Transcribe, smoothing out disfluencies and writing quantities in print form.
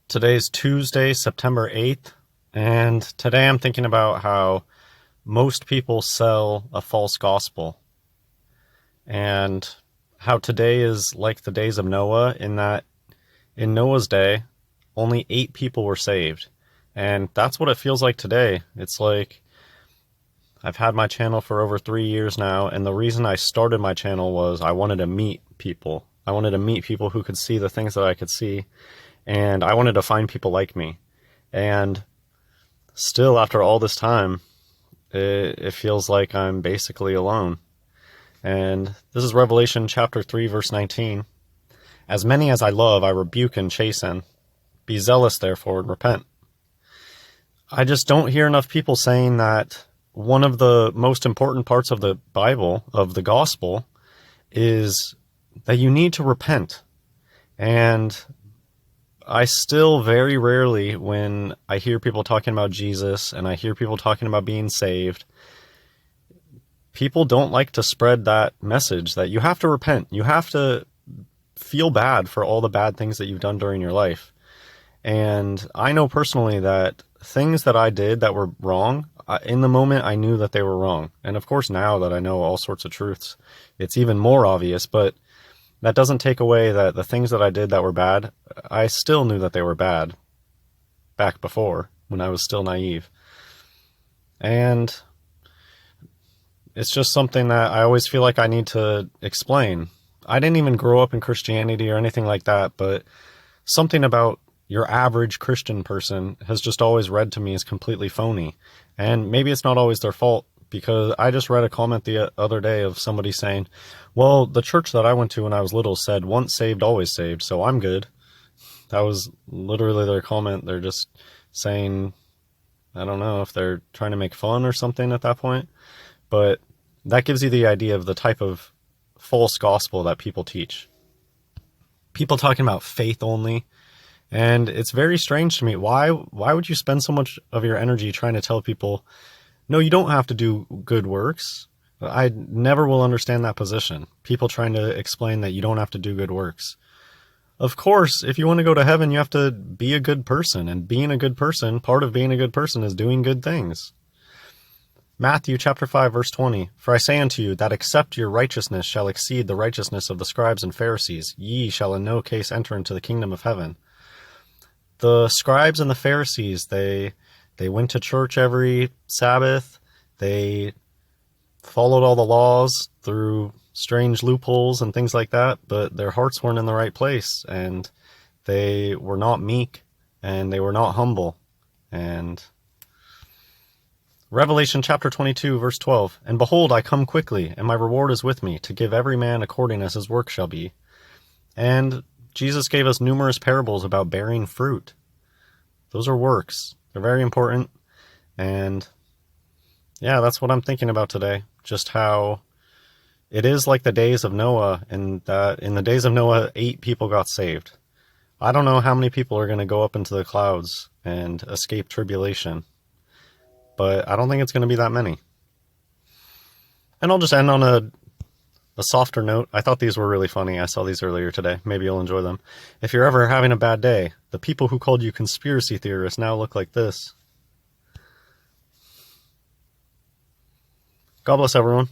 Today's Tuesday, September 8th, and today I'm thinking about how most people sell a false gospel, and how today is like the days of Noah, in that in Noah's day, only 8 people were saved. And that's what it feels like today. It's like I've had my channel for over 3 years now, and the reason I started my channel was I wanted to meet people. I wanted to meet people who could see the things that I could see, and I wanted to find people like me. And still, after all this time, it feels like I'm basically alone. And this is Revelation chapter 3, verse 19. As many as I love, I rebuke and chasten. Be zealous, therefore, and repent. I just don't hear enough people saying that one of the most important parts of the Bible, of the gospel, is that you need to repent. And I still very rarely, when I hear people talking about Jesus and I hear people talking about being saved, people don't like to spread that message that you have to repent. You have to feel bad for all the bad things that you've done during your life. And I know personally that things that I did that were wrong, in the moment I knew that they were wrong. And of course, now that I know all sorts of truths, it's even more obvious. But that doesn't take away that the things that I did that were bad, I still knew that they were bad back before, when I was still naive. And it's just something that I always feel like I need to explain. I didn't even grow up in Christianity or anything like that, but something about your average Christian person has just always read to me as completely phony. And maybe it's not always their fault, because I just read a comment the other day of somebody saying, well, the church that I went to when I was little said, once saved, always saved, so I'm good. That was literally their comment. They're just saying, I don't know if they're trying to make fun or something at that point, but that gives you the idea of the type of false gospel that people teach. People talking about faith only, and it's very strange to me. Why would you spend so much of your energy trying to tell people, no, you don't have to do good works? I never will understand that position. People trying to explain that you don't have to do good works. Of course, if you want to go to heaven, you have to be a good person. And being a good person, part of being a good person is doing good things. Matthew chapter 5, verse 20. For I say unto you, that except your righteousness shall exceed the righteousness of the scribes and Pharisees, ye shall in no case enter into the kingdom of heaven. The scribes and the Pharisees, they went to church every Sabbath. They followed all the laws through strange loopholes and things like that, but their hearts weren't in the right place, and they were not meek, and they were not humble. And Revelation chapter 22, verse 12. And behold, I come quickly, and my reward is with me, to give every man according as his work shall be. And Jesus gave us numerous parables about bearing fruit. Those are works. They're very important. And yeah, that's what I'm thinking about today. Just how it is like the days of Noah, and that in the days of Noah, 8 people got saved. I don't know how many people are going to go up into the clouds and escape tribulation, but I don't think it's going to be that many. And I'll just end on a softer note. I thought these were really funny. I saw these earlier today. Maybe you'll enjoy them. If you're ever having a bad day, the people who called you conspiracy theorists now look like this. God bless everyone.